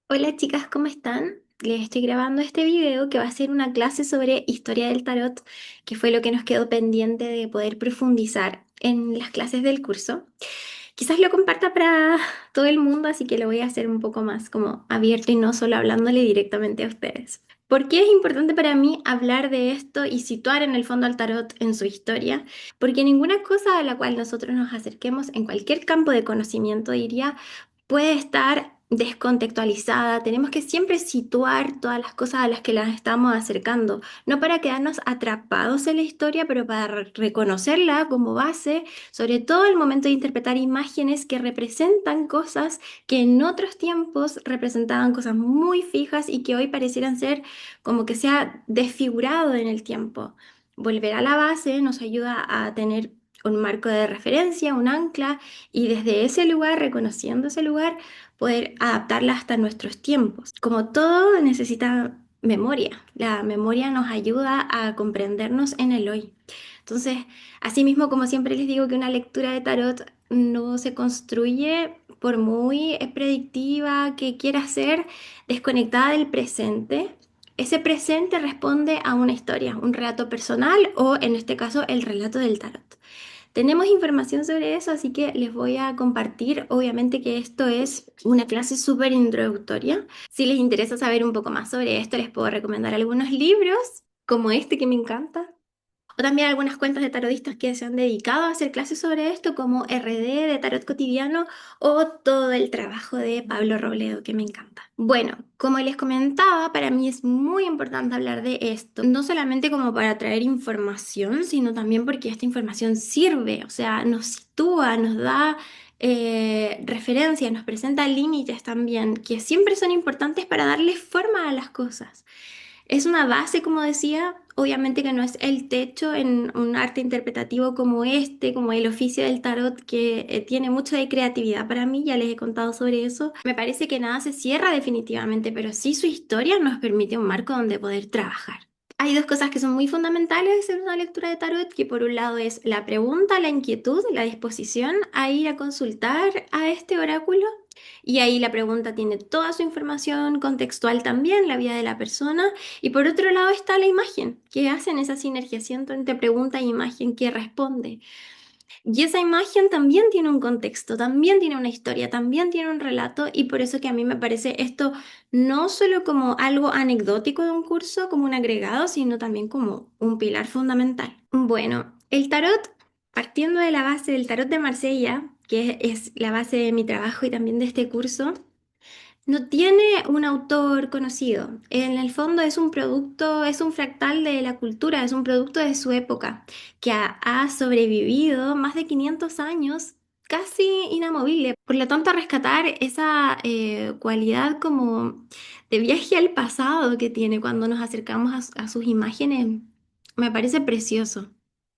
Hola chicas, ¿cómo están? Les estoy grabando este video que va a ser una clase sobre historia del tarot, que fue lo que nos quedó pendiente de poder profundizar en las clases del curso. Quizás lo comparta para todo el mundo, así que lo voy a hacer un poco más como abierto y no solo hablándole directamente a ustedes. ¿Por qué es importante para mí hablar de esto y situar en el fondo al tarot en su historia? Porque ninguna cosa a la cual nosotros nos acerquemos en cualquier campo de conocimiento, diría, puede estar descontextualizada. Tenemos que siempre situar todas las cosas a las que las estamos acercando, no para quedarnos atrapados en la historia, pero para reconocerla como base, sobre todo el momento de interpretar imágenes que representan cosas que en otros tiempos representaban cosas muy fijas y que hoy parecieran ser como que se ha desfigurado en el tiempo. Volver a la base nos ayuda a tener un marco de referencia, un ancla, y desde ese lugar, reconociendo ese lugar, poder adaptarla hasta nuestros tiempos. Como todo necesita memoria, la memoria nos ayuda a comprendernos en el hoy. Entonces, asimismo, como siempre les digo que una lectura de tarot no se construye por muy predictiva que quiera ser, desconectada del presente. Ese presente responde a una historia, un relato personal o, en este caso, el relato del tarot. Tenemos información sobre eso, así que les voy a compartir. Obviamente que esto es una clase súper introductoria. Si les interesa saber un poco más sobre esto, les puedo recomendar algunos libros, como este que me encanta, o también algunas cuentas de tarotistas que se han dedicado a hacer clases sobre esto, como RD de Tarot Cotidiano o todo el trabajo de Pablo Robledo, que me encanta. Bueno, como les comentaba, para mí es muy importante hablar de esto, no solamente como para traer información, sino también porque esta información sirve, o sea, nos sitúa, nos da referencias, nos presenta límites también, que siempre son importantes para darle forma a las cosas. Es una base, como decía, obviamente que no es el techo en un arte interpretativo como este, como el oficio del tarot, que tiene mucho de creatividad para mí, ya les he contado sobre eso. Me parece que nada se cierra definitivamente, pero sí su historia nos permite un marco donde poder trabajar. Hay dos cosas que son muy fundamentales en una lectura de tarot, que por un lado es la pregunta, la inquietud, la disposición a ir a consultar a este oráculo. Y ahí la pregunta tiene toda su información contextual también, la vida de la persona. Y por otro lado está la imagen, que hacen esa sinergiación entre pregunta e imagen que responde. Y esa imagen también tiene un contexto, también tiene una historia, también tiene un relato, y por eso que a mí me parece esto no solo como algo anecdótico de un curso, como un agregado, sino también como un pilar fundamental. Bueno, el tarot, partiendo de la base del tarot de Marsella, que es la base de mi trabajo y también de este curso, no tiene un autor conocido. En el fondo es un producto, es un fractal de la cultura, es un producto de su época, que ha sobrevivido más de 500 años, casi inamovible. Por lo tanto, rescatar esa cualidad como de viaje al pasado que tiene cuando nos acercamos a sus imágenes, me parece precioso.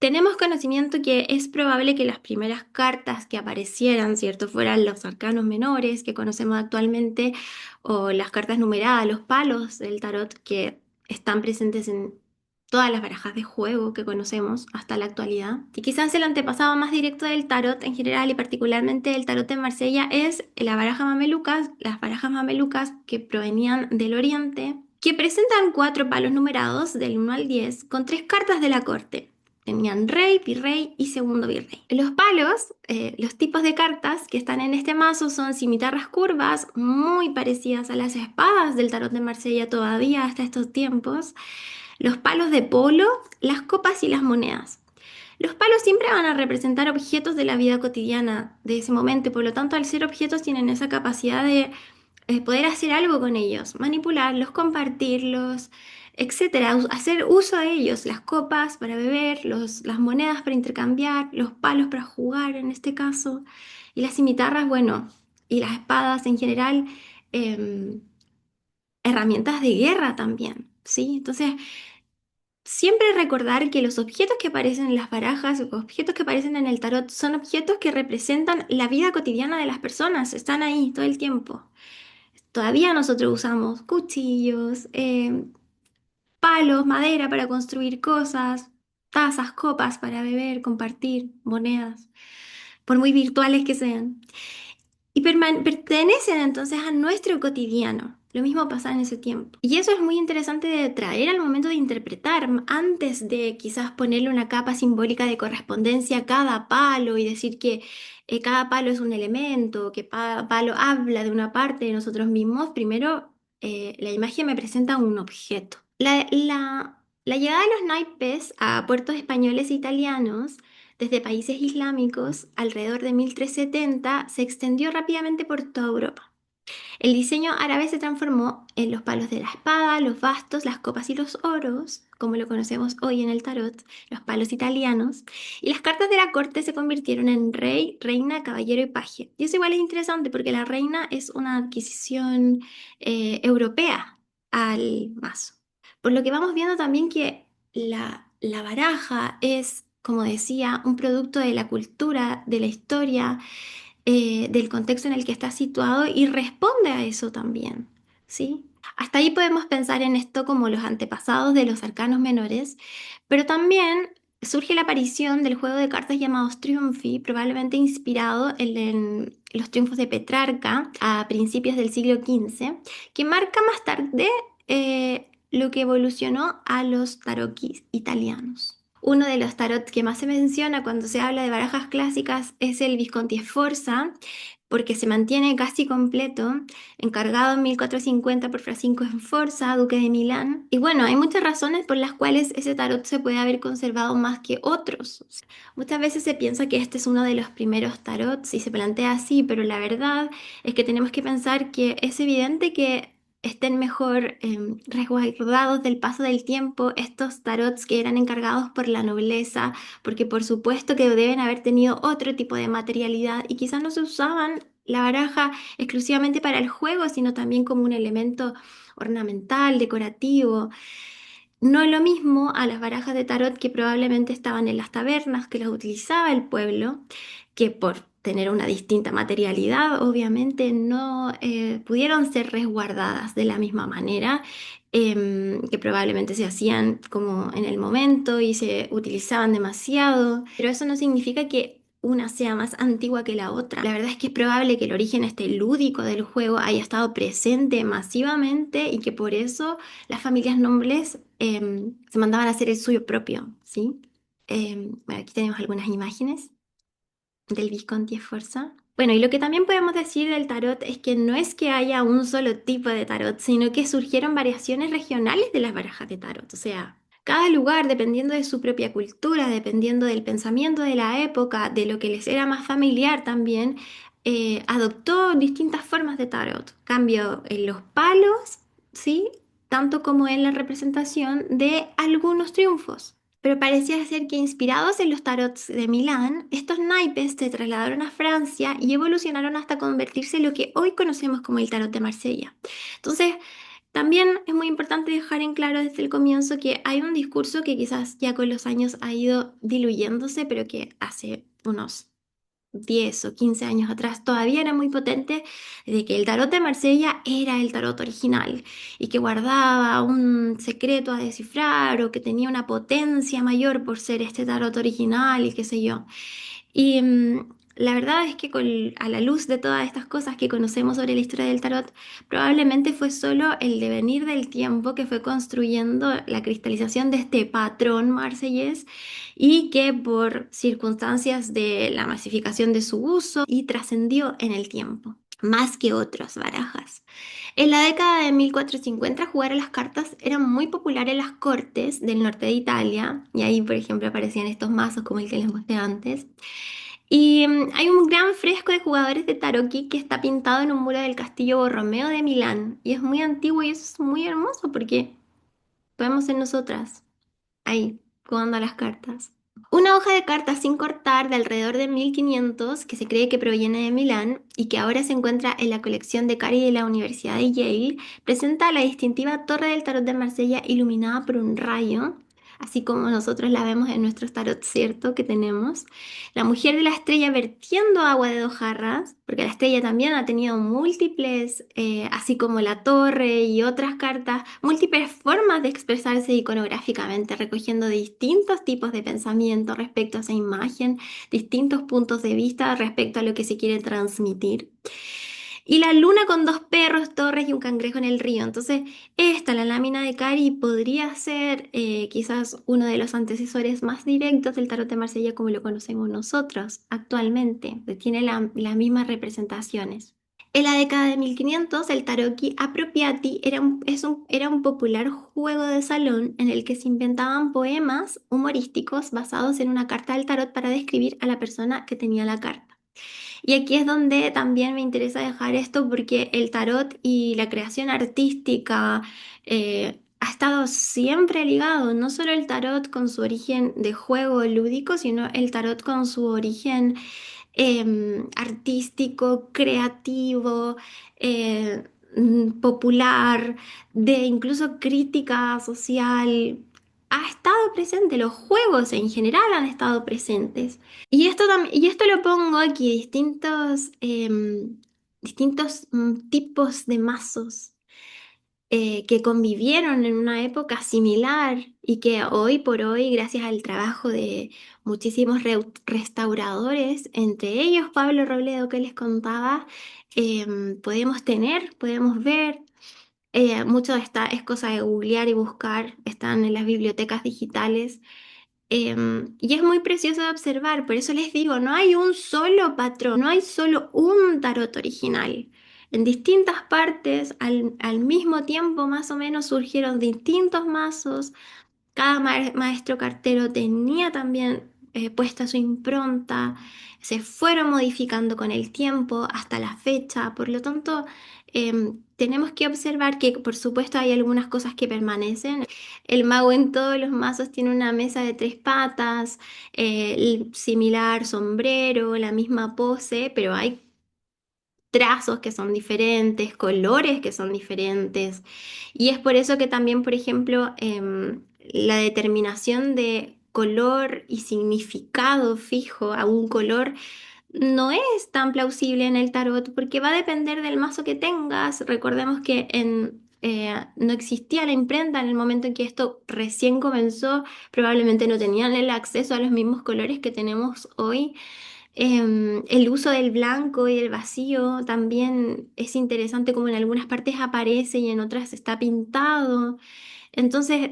Tenemos conocimiento que es probable que las primeras cartas que aparecieran, ¿cierto?, fueran los arcanos menores que conocemos actualmente, o las cartas numeradas, los palos del tarot que están presentes en todas las barajas de juego que conocemos hasta la actualidad. Y quizás el antepasado más directo del tarot en general y particularmente el tarot de Marsella es la baraja mamelucas, las barajas mamelucas que provenían del Oriente, que presentan cuatro palos numerados del 1 al 10 con tres cartas de la corte. Tenían rey, virrey y segundo virrey. Los palos, los tipos de cartas que están en este mazo son cimitarras curvas, muy parecidas a las espadas del tarot de Marsella todavía hasta estos tiempos. Los palos de polo, las copas y las monedas. Los palos siempre van a representar objetos de la vida cotidiana de ese momento y por lo tanto al ser objetos tienen esa capacidad de poder hacer algo con ellos, manipularlos, compartirlos, etcétera, hacer uso de ellos, las copas para beber, las monedas para intercambiar, los palos para jugar en este caso, y las cimitarras, bueno, y las espadas en general, em, herramientas de guerra también, ¿sí? Entonces, siempre recordar que los objetos que aparecen en las barajas, los objetos que aparecen en el tarot, son objetos que representan la vida cotidiana de las personas, están ahí todo el tiempo. Todavía nosotros usamos cuchillos, palos, madera para construir cosas, tazas, copas para beber, compartir, monedas, por muy virtuales que sean. y pertenecen entonces a nuestro cotidiano. Lo mismo pasa en ese tiempo. Y eso es muy interesante de traer al momento de interpretar, antes de quizás ponerle una capa simbólica de correspondencia a cada palo y decir que cada palo es un elemento, que cada palo habla de una parte de nosotros mismos. Primero, la imagen me presenta un objeto. La llegada de los naipes a puertos españoles e italianos desde países islámicos alrededor de 1370 se extendió rápidamente por toda Europa. El diseño árabe se transformó en los palos de la espada, los bastos, las copas y los oros, como lo conocemos hoy en el tarot, los palos italianos, y las cartas de la corte se convirtieron en rey, reina, caballero y paje. Y eso igual es interesante porque la reina es una adquisición europea al mazo. Por lo que vamos viendo también que la baraja es, como decía, un producto de la cultura, de la historia, del contexto en el que está situado y responde a eso también, ¿sí? Hasta ahí podemos pensar en esto como los antepasados de los arcanos menores, pero también surge la aparición del juego de cartas llamados Triunfi, probablemente inspirado en los triunfos de Petrarca a principios del siglo XV, que marca más tarde lo que evolucionó a los taroquis italianos. Uno de los tarot que más se menciona cuando se habla de barajas clásicas es el Visconti Sforza, porque se mantiene casi completo, encargado en 1450 por Francisco Sforza, duque de Milán. Y bueno, hay muchas razones por las cuales ese tarot se puede haber conservado más que otros. Muchas veces se piensa que este es uno de los primeros tarots y se plantea así, pero la verdad es que tenemos que pensar que es evidente que estén mejor resguardados del paso del tiempo estos tarots que eran encargados por la nobleza, porque por supuesto que deben haber tenido otro tipo de materialidad y quizás no se usaban la baraja exclusivamente para el juego, sino también como un elemento ornamental, decorativo. No lo mismo a las barajas de tarot que probablemente estaban en las tabernas, que las utilizaba el pueblo, que por tener una distinta materialidad, obviamente no pudieron ser resguardadas de la misma manera, que probablemente se hacían como en el momento y se utilizaban demasiado, pero eso no significa que una sea más antigua que la otra. La verdad es que es probable que el origen este lúdico del juego haya estado presente masivamente y que por eso las familias nobles se mandaban a hacer el suyo propio, ¿sí? Bueno, aquí tenemos algunas imágenes del Visconti Sforza. Bueno, y lo que también podemos decir del tarot es que no es que haya un solo tipo de tarot, sino que surgieron variaciones regionales de las barajas de tarot. O sea, cada lugar, dependiendo de su propia cultura, dependiendo del pensamiento de la época, de lo que les era más familiar también, adoptó distintas formas de tarot. Cambio en los palos, ¿sí? Tanto como en la representación de algunos triunfos. Pero parecía ser que inspirados en los tarots de Milán, estos naipes se trasladaron a Francia y evolucionaron hasta convertirse en lo que hoy conocemos como el tarot de Marsella. Entonces, también es muy importante dejar en claro desde el comienzo que hay un discurso que quizás ya con los años ha ido diluyéndose, pero que hace unos 10 o 15 años atrás todavía era muy potente, de que el tarot de Marsella era el tarot original y que guardaba un secreto a descifrar o que tenía una potencia mayor por ser este tarot original y qué sé yo. Y la verdad es que a la luz de todas estas cosas que conocemos sobre la historia del tarot, probablemente fue solo el devenir del tiempo que fue construyendo la cristalización de este patrón marsellés y que por circunstancias de la masificación de su uso y trascendió en el tiempo, más que otras barajas. En la década de 1450 jugar a las cartas era muy popular en las cortes del norte de Italia, y ahí por ejemplo aparecían estos mazos como el que les mostré antes. Y hay un gran fresco de jugadores de Tarocchi que está pintado en un muro del Castillo Borromeo de Milán, y es muy antiguo y eso es muy hermoso porque podemos ser nosotras ahí jugando a las cartas. Una hoja de cartas sin cortar de alrededor de 1500 que se cree que proviene de Milán y que ahora se encuentra en la colección de Cari de la Universidad de Yale presenta la distintiva Torre del Tarot de Marsella iluminada por un rayo así como nosotros la vemos en nuestros tarot, ¿cierto? Que tenemos. La mujer de la estrella vertiendo agua de 2 jarras, porque la estrella también ha tenido múltiples, así como la torre y otras cartas, múltiples formas de expresarse iconográficamente, recogiendo distintos tipos de pensamiento respecto a esa imagen, distintos puntos de vista respecto a lo que se quiere transmitir. Y la luna con 2 perros, torres y un cangrejo en el río. Entonces, esta, la lámina de Cari, podría ser quizás uno de los antecesores más directos del tarot de Marsella como lo conocemos nosotros actualmente. Tiene las mismas representaciones. En la década de 1500, el Tarocchi Appropriati era un popular juego de salón en el que se inventaban poemas humorísticos basados en una carta del tarot para describir a la persona que tenía la carta. Y aquí es donde también me interesa dejar esto porque el tarot y la creación artística ha estado siempre ligado, no solo el tarot con su origen de juego lúdico, sino el tarot con su origen artístico, creativo, popular, de incluso crítica social. Ha estado presente, los juegos en general han estado presentes. Y esto lo pongo aquí, distintos tipos de mazos que convivieron en una época similar y que hoy por hoy, gracias al trabajo de muchísimos restauradores, entre ellos Pablo Robledo que les contaba, podemos ver. Mucho de esta es cosa de googlear y buscar, están en las bibliotecas digitales. Y es muy precioso de observar, por eso les digo, no hay un solo patrón, no hay solo un tarot original. En distintas partes, al mismo tiempo, más o menos, surgieron distintos mazos. Cada maestro cartero tenía también puesta su impronta, se fueron modificando con el tiempo hasta la fecha, por lo tanto, tenemos que observar que por supuesto hay algunas cosas que permanecen. El mago en todos los mazos tiene una mesa de 3 patas, el similar sombrero, la misma pose, pero hay trazos que son diferentes, colores que son diferentes. Y es por eso que también, por ejemplo, la determinación de color y significado fijo a un color no es tan plausible en el tarot porque va a depender del mazo que tengas. Recordemos que no existía la imprenta en el momento en que esto recién comenzó, probablemente no tenían el acceso a los mismos colores que tenemos hoy. El uso del blanco y el vacío también es interesante como en algunas partes aparece y en otras está pintado. Entonces,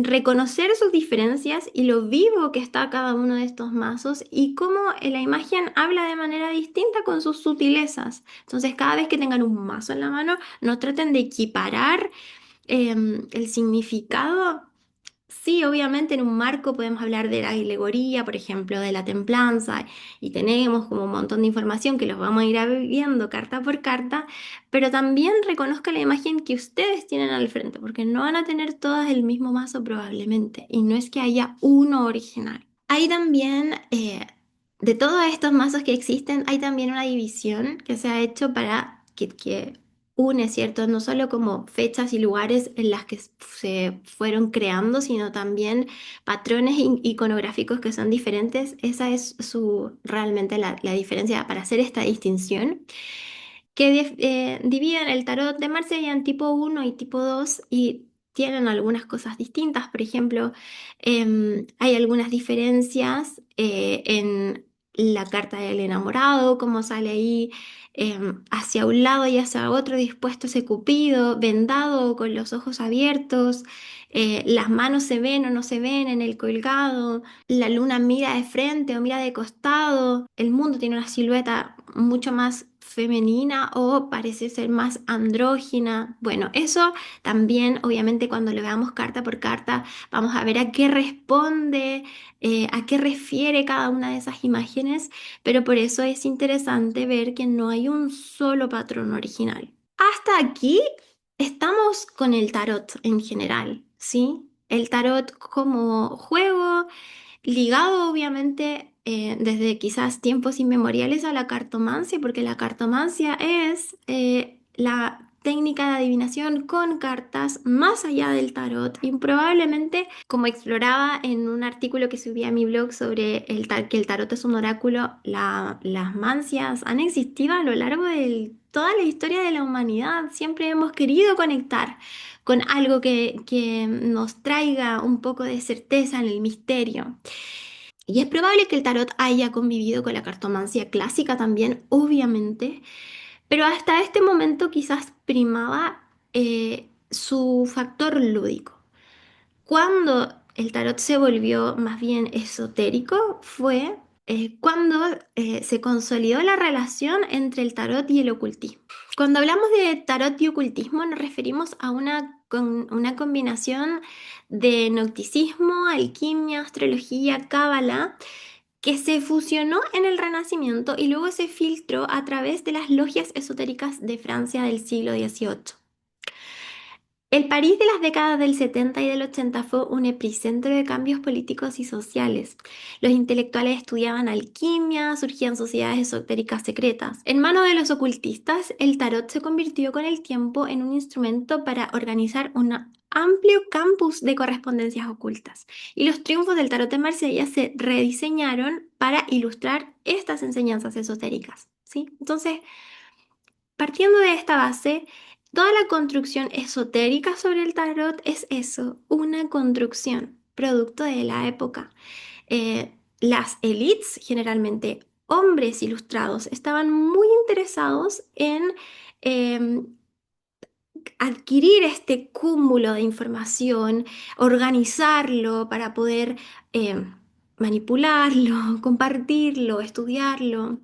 reconocer sus diferencias y lo vivo que está cada uno de estos mazos y cómo la imagen habla de manera distinta con sus sutilezas. Entonces, cada vez que tengan un mazo en la mano, no traten de equiparar el significado. Sí, obviamente en un marco podemos hablar de la alegoría, por ejemplo, de la templanza, y tenemos como un montón de información que los vamos a ir viendo carta por carta, pero también reconozca la imagen que ustedes tienen al frente, porque no van a tener todas el mismo mazo probablemente, y no es que haya uno original. Hay también, de todos estos mazos que existen, hay también una división que se ha hecho para que une, ¿cierto? No solo como fechas y lugares en las que se fueron creando, sino también patrones iconográficos que son diferentes. Esa es realmente la diferencia para hacer esta distinción que dividen el tarot de Marsella en tipo uno y tipo 2 y tienen algunas cosas distintas. Por ejemplo, hay algunas diferencias en la carta del enamorado, como sale ahí hacia un lado y hacia otro dispuesto ese cupido, vendado con los ojos abiertos. Las manos se ven o no se ven en el colgado, la luna mira de frente o mira de costado, el mundo tiene una silueta mucho más femenina o parece ser más andrógina. Bueno, eso también, obviamente, cuando lo veamos carta por carta, vamos a ver a qué responde, a qué refiere cada una de esas imágenes, pero por eso es interesante ver que no hay un solo patrón original. Hasta aquí estamos con el tarot en general, ¿sí? El tarot como juego ligado obviamente desde quizás tiempos inmemoriales a la cartomancia, porque la cartomancia es técnica de adivinación con cartas más allá del tarot y probablemente, como exploraba en un artículo que subí a mi blog sobre que el tarot es un oráculo, las mancias han existido a lo largo de toda la historia de la humanidad. Siempre hemos querido conectar con algo que nos traiga un poco de certeza en el misterio. Y es probable que el tarot haya convivido con la cartomancia clásica también, obviamente, pero hasta este momento quizás primaba su factor lúdico. Cuando el tarot se volvió más bien esotérico fue cuando se consolidó la relación entre el tarot y el ocultismo. Cuando hablamos de tarot y ocultismo nos referimos a una combinación de gnosticismo, alquimia, astrología, cábala, que se fusionó en el Renacimiento y luego se filtró a través de las logias esotéricas de Francia del siglo XVIII. El París de las décadas del 70 y del 80 fue un epicentro de cambios políticos y sociales. Los intelectuales estudiaban alquimia, surgían sociedades esotéricas secretas. En manos de los ocultistas, el tarot se convirtió con el tiempo en un instrumento para organizar un amplio campus de correspondencias ocultas. Y los triunfos del tarot de Marsella se rediseñaron para ilustrar estas enseñanzas esotéricas. ¿Sí? Entonces, partiendo de esta base, toda la construcción esotérica sobre el tarot es eso, una construcción, producto de la época. Las élites, generalmente hombres ilustrados, estaban muy interesados en eh, adquirir este cúmulo de información, organizarlo para poder eh, manipularlo, compartirlo, estudiarlo,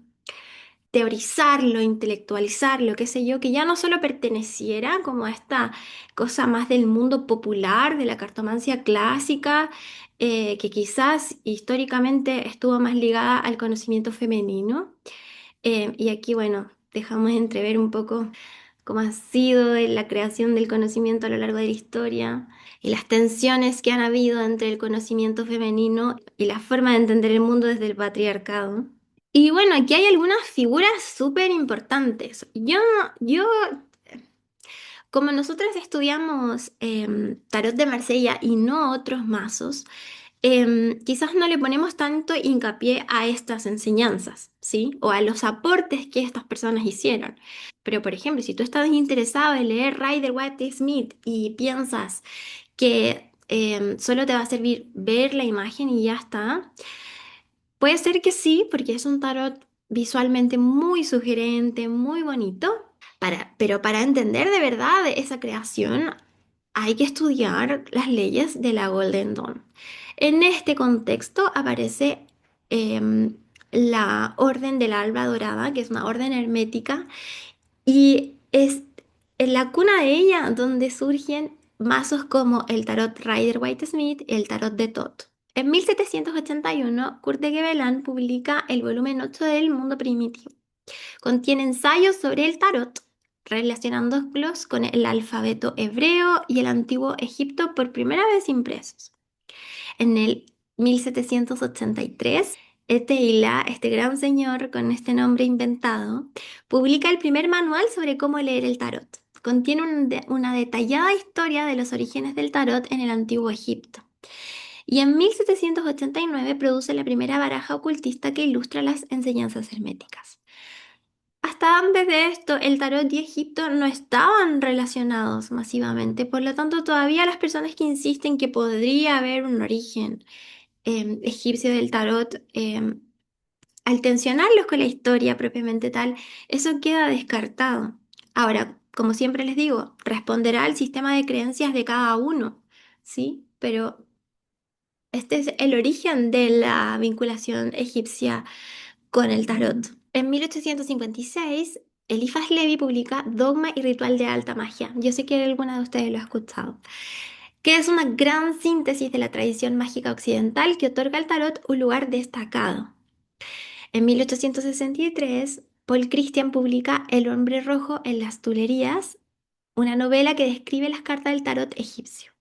teorizarlo, intelectualizarlo, qué sé yo, que ya no solo perteneciera como a esta cosa más del mundo popular, de la cartomancia clásica, que quizás históricamente estuvo más ligada al conocimiento femenino. Y aquí, bueno, dejamos entrever un poco cómo ha sido la creación del conocimiento a lo largo de la historia y las tensiones que han habido entre el conocimiento femenino y la forma de entender el mundo desde el patriarcado. Y bueno, aquí hay algunas figuras súper importantes. Yo, como nosotros estudiamos tarot de Marsella y no otros mazos, quizás no le ponemos tanto hincapié a estas enseñanzas, ¿sí? O a los aportes que estas personas hicieron. Pero, por ejemplo, si tú estás interesado en leer Rider Waite Smith y piensas que solo te va a servir ver la imagen y ya está, puede ser que sí, porque es un tarot visualmente muy sugerente, muy bonito, pero para entender de verdad esa creación hay que estudiar las leyes de la Golden Dawn. En este contexto aparece la Orden del Alba Dorada, que es una orden hermética, y es en la cuna de ella donde surgen mazos como el tarot Rider-Waite-Smith y el tarot de Thoth. En 1781, Kurt de Gebelin publica el volumen 8 del Mundo Primitivo. Contiene ensayos sobre el tarot, relacionándolos con el alfabeto hebreo y el antiguo Egipto por primera vez impresos. En el 1783, Teila, este gran señor con este nombre inventado, publica el primer manual sobre cómo leer el tarot. Contiene una detallada historia de los orígenes del tarot en el antiguo Egipto. Y en 1789 produce la primera baraja ocultista que ilustra las enseñanzas herméticas. Hasta antes de esto, el tarot y Egipto no estaban relacionados masivamente, por lo tanto, todavía las personas que insisten que podría haber un origen egipcio del tarot, al tensionarlos con la historia propiamente tal, eso queda descartado. Ahora, como siempre les digo, responderá al sistema de creencias de cada uno, ¿sí? Pero este es el origen de la vinculación egipcia con el tarot. En 1856, Eliphas Levi publica Dogma y Ritual de Alta Magia. Yo sé que alguna de ustedes lo ha escuchado, que es una gran síntesis de la tradición mágica occidental que otorga al tarot un lugar destacado. En 1863, Paul Christian publica El hombre rojo en las tulerías, una novela que describe las cartas del tarot egipcio.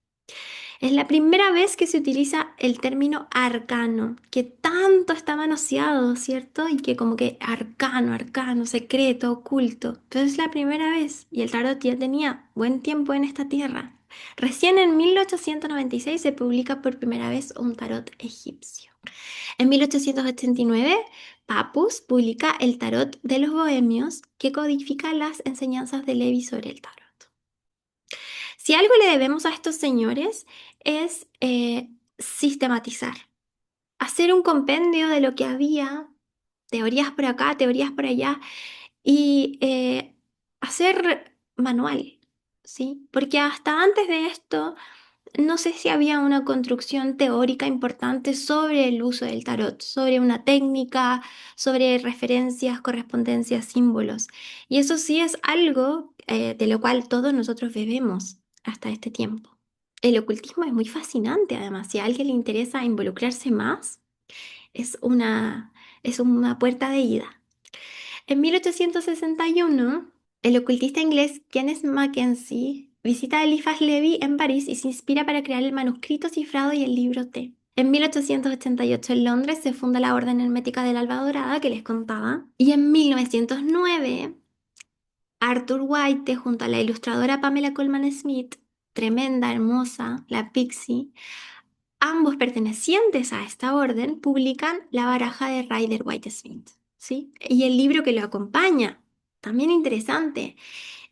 Es la primera vez que se utiliza el término arcano, que tanto está manoseado, ¿cierto? Y que como que arcano, arcano, secreto, oculto. Entonces es la primera vez y el tarot ya tenía buen tiempo en esta tierra. Recién en 1896 se publica por primera vez un tarot egipcio. En 1889, Papus publica el Tarot de los Bohemios, que codifica las enseñanzas de Levi sobre el tarot. Si algo le debemos a estos señores es sistematizar, hacer un compendio de lo que había, teorías por acá, teorías por allá, y hacer manual, ¿sí? Porque hasta antes de esto no sé si había una construcción teórica importante sobre el uso del tarot, sobre una técnica, sobre referencias, correspondencias, símbolos. Y eso sí es algo de lo cual todos nosotros bebemos hasta este tiempo. El ocultismo es muy fascinante, además, si a alguien le interesa involucrarse más, es es una puerta de ida. En 1861, el ocultista inglés Kenneth Mackenzie visita a Eliphas Levi en París y se inspira para crear el manuscrito cifrado y el libro T. En 1888 en Londres se funda la Orden Hermética del Alba Dorada que les contaba. Y en 1909 Arthur White junto a la ilustradora Pamela Colman Smith, tremenda, hermosa, la Pixie, ambos pertenecientes a esta orden, publican la baraja de Rider Waite Smith, ¿sí? Y el libro que lo acompaña, también interesante.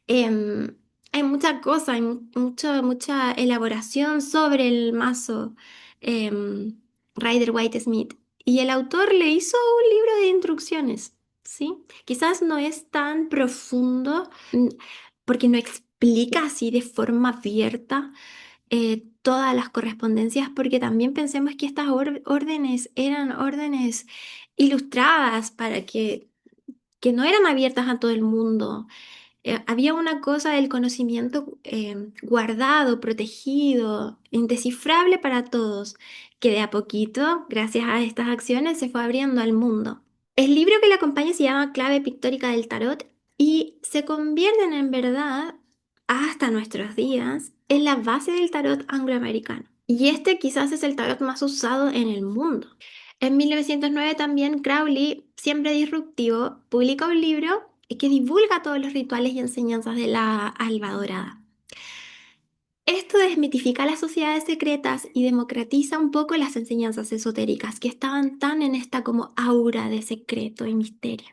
Em, Hay mucha cosa, hay mucha elaboración sobre el mazo Rider Waite Smith. Y el autor le hizo un libro de instrucciones, ¿sí? Quizás no es tan profundo, porque no explica así de forma abierta todas las correspondencias, porque también pensemos que estas órdenes eran órdenes ilustradas para que no eran abiertas a todo el mundo. Había una cosa del conocimiento guardado, protegido, indescifrable para todos, que de a poquito, gracias a estas acciones, se fue abriendo al mundo. El libro que le acompaña se llama Clave Pictórica del Tarot y se convierten en verdad, hasta nuestros días, en la base del tarot angloamericano. Y este quizás es el tarot más usado en el mundo. En 1909 también Crowley, siempre disruptivo, publica un libro que divulga todos los rituales y enseñanzas de la Alba Dorada. Esto desmitifica las sociedades secretas y democratiza un poco las enseñanzas esotéricas que estaban tan en esta como aura de secreto y misterio.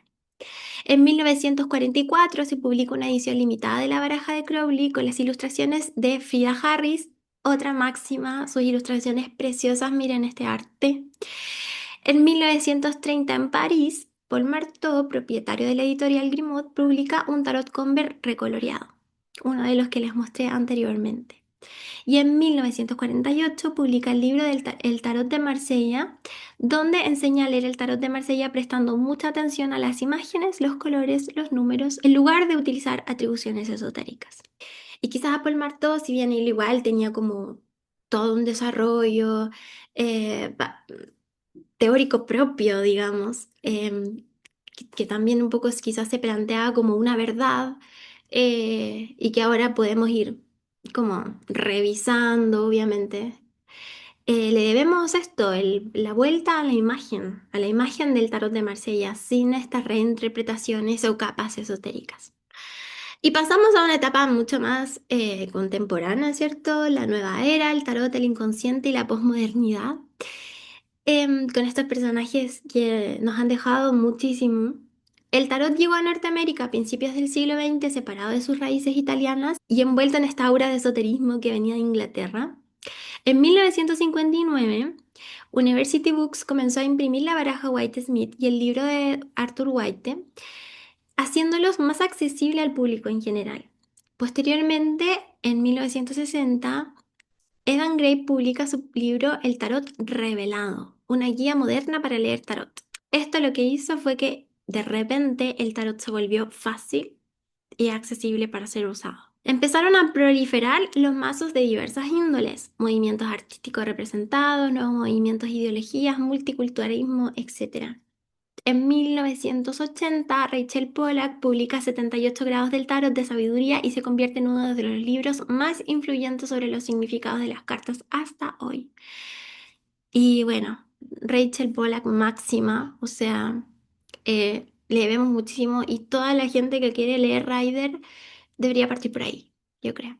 En 1944 se publica una edición limitada de la baraja de Crowley con las ilustraciones de Frida Harris, otra máxima, sus ilustraciones preciosas, miren este arte. En 1930 en París, Paul Marteau, propietario de la editorial Grimaud, publica un tarot Conver recoloreado, uno de los que les mostré anteriormente. Y en 1948 publica el libro El Tarot de Marsella, donde enseña a leer el Tarot de Marsella prestando mucha atención a las imágenes, los colores, los números, en lugar de utilizar atribuciones esotéricas. Y quizás Paul Marteau, si bien él igual tenía como todo un desarrollo teórico propio, digamos, que también un poco quizás se planteaba como una verdad y que ahora podemos ir como revisando, obviamente. Le debemos esto, la vuelta a la imagen del tarot de Marsella, sin estas reinterpretaciones o capas esotéricas. Y pasamos a una etapa mucho más contemporánea, ¿cierto? La nueva era, el tarot, el inconsciente y la posmodernidad, con estos personajes que nos han dejado muchísimo. El tarot llegó a Norteamérica a principios del siglo XX, separado de sus raíces italianas y envuelto en esta aura de esoterismo que venía de Inglaterra. En 1959, University Books comenzó a imprimir la baraja White Smith y el libro de Arthur White, haciéndolos más accesibles al público en general. Posteriormente, en 1960, Evan Gray publica su libro El Tarot Revelado, una guía moderna para leer tarot. Esto lo que hizo fue que de repente el tarot se volvió fácil y accesible para ser usado. Empezaron a proliferar los mazos de diversas índoles, movimientos artísticos representados, nuevos movimientos, ideologías, multiculturalismo, etc. En 1980, Rachel Pollack publica 78 grados del tarot de sabiduría y se convierte en uno de los libros más influyentes sobre los significados de las cartas hasta hoy. Y bueno, Rachel Pollack máxima, o sea, le vemos muchísimo y toda la gente que quiere leer Rider debería partir por ahí, yo creo.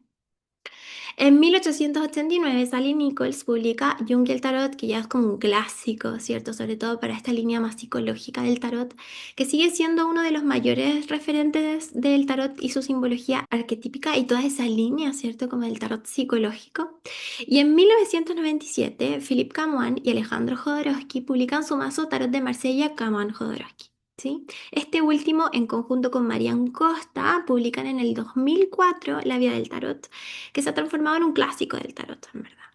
En 1889, Sally Nichols publica Jung y el Tarot, que ya es como un clásico, ¿cierto? Sobre todo para esta línea más psicológica del tarot, que sigue siendo uno de los mayores referentes del tarot y su simbología arquetípica y toda esa línea, ¿cierto? Como el tarot psicológico. Y en 1997, Philip Camoin y Alejandro Jodorowsky publican su mazo Tarot de Marsella Camoin-Jodorowsky. ¿Sí? Este último, en conjunto con Marian Costa, publican en el 2004 La Vía del Tarot, que se ha transformado en un clásico del tarot, en verdad.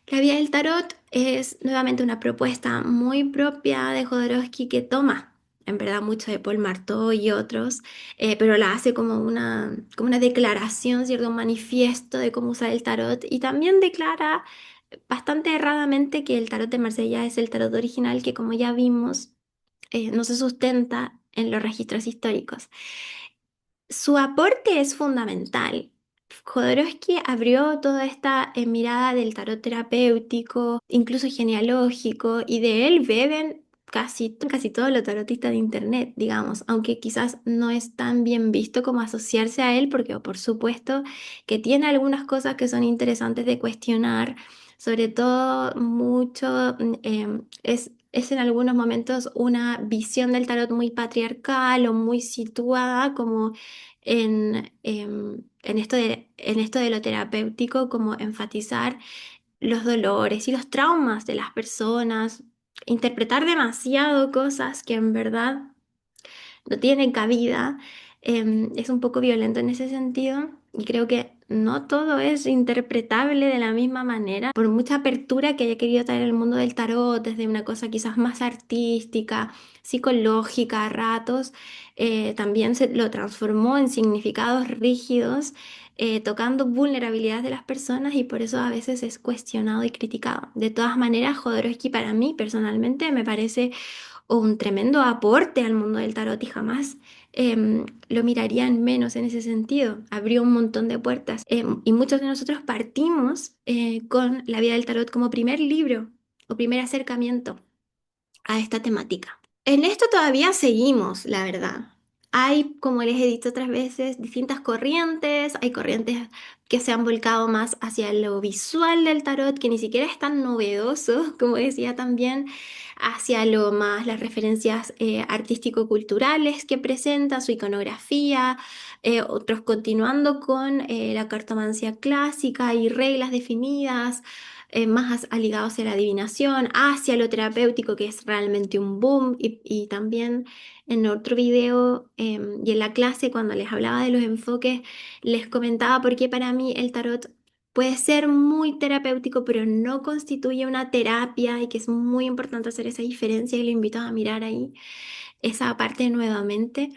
La Vía del Tarot es nuevamente una propuesta muy propia de Jodorowsky que toma, en verdad, mucho de Paul Marteau y otros, pero la hace como una declaración, ¿cierto? Un manifiesto de cómo usar el tarot y también declara bastante erradamente que el tarot de Marsella es el tarot original que, como ya vimos, no se sustenta en los registros históricos. Su aporte es fundamental. Jodorowsky abrió toda esta mirada del tarot terapéutico, incluso genealógico, y de él beben casi todos los tarotistas de internet, digamos, aunque quizás no es tan bien visto como asociarse a él, porque por supuesto que tiene algunas cosas que son interesantes de cuestionar, sobre todo mucho es en algunos momentos una visión del tarot muy patriarcal o muy situada como en esto de lo terapéutico, como enfatizar los dolores y los traumas de las personas, interpretar demasiado cosas que en verdad no tienen cabida. Es un poco violento en ese sentido y creo que no todo es interpretable de la misma manera, por mucha apertura que haya querido traer el mundo del tarot desde una cosa quizás más artística, psicológica a ratos, también se lo transformó en significados rígidos, tocando vulnerabilidades de las personas y por eso a veces es cuestionado y criticado. De todas maneras, Jodorowsky para mí personalmente me parece un tremendo aporte al mundo del tarot y jamás lo mirarían menos en ese sentido. Abrió un montón de puertas y muchos de nosotros partimos con La Vida del Tarot como primer libro o primer acercamiento a esta temática. En esto todavía seguimos, la verdad. Hay, como les he dicho otras veces, distintas corrientes. Hay corrientes que se han volcado más hacia lo visual del tarot, que ni siquiera es tan novedoso, como decía también, hacia lo más las referencias artístico-culturales que presenta, su iconografía, otros continuando con la cartomancia clásica y reglas definidas más ligados a la adivinación, hacia lo terapéutico, que es realmente un boom. Y también en otro video y en la clase, cuando les hablaba de los enfoques, les comentaba por qué para mí el tarot puede ser muy terapéutico, pero no constituye una terapia y que es muy importante hacer esa diferencia y lo invito a mirar ahí esa parte nuevamente.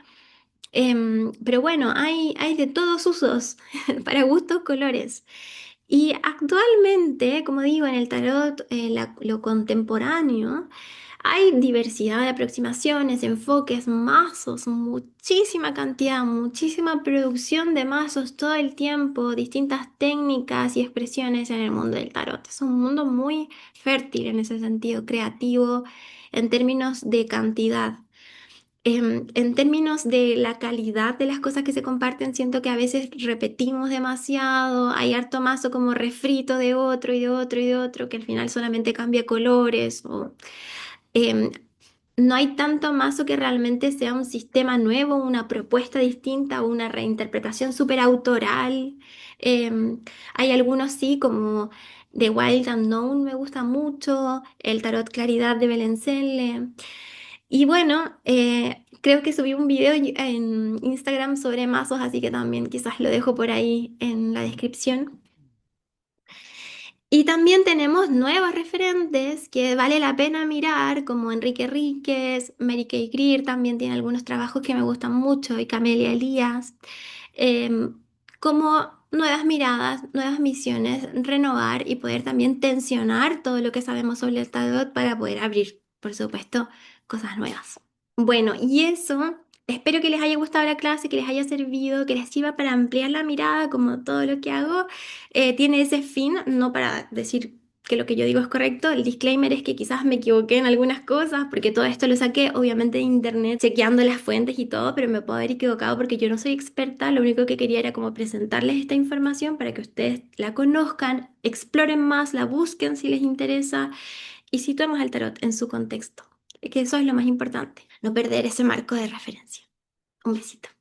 Pero bueno, hay de todos usos, para gustos, colores. Y actualmente, como digo, en el tarot, lo contemporáneo, hay diversidad de aproximaciones, enfoques, mazos, muchísima cantidad, muchísima producción de mazos todo el tiempo, distintas técnicas y expresiones en el mundo del tarot. Es un mundo muy fértil en ese sentido, creativo, en términos de cantidad. En términos de la calidad de las cosas que se comparten, siento que a veces repetimos demasiado, hay harto mazo como refrito de otro y de otro y de otro, que al final solamente cambia colores, o em, no hay tanto mazo que realmente sea un sistema nuevo, una propuesta distinta o una reinterpretación súper autoral. Hay algunos sí, como The Wild Unknown me gusta mucho, el Tarot Claridad de Belencenle. Y bueno, creo que subí un video en Instagram sobre mazos, así que también quizás lo dejo por ahí en la descripción. Y también tenemos nuevos referentes que vale la pena mirar, como Enrique Ríquez, Mary Kay Greer también tiene algunos trabajos que me gustan mucho, y Camelia Elías, como nuevas miradas, nuevas misiones, renovar y poder también tensionar todo lo que sabemos sobre el tarot para poder abrir, por supuesto, cosas nuevas. Bueno, y eso, espero que les haya gustado la clase, que les haya servido, que les sirva para ampliar la mirada, como todo lo que hago tiene ese fin, no para decir que lo que yo digo es correcto. El disclaimer es que quizás me equivoqué en algunas cosas, porque todo esto lo saqué obviamente de internet, chequeando las fuentes y todo, pero me puedo haber equivocado porque yo no soy experta, lo único que quería era como presentarles esta información para que ustedes la conozcan, exploren más, la busquen si les interesa y situemos al tarot en su contexto, que eso es lo más importante, no perder ese marco de referencia. Un besito.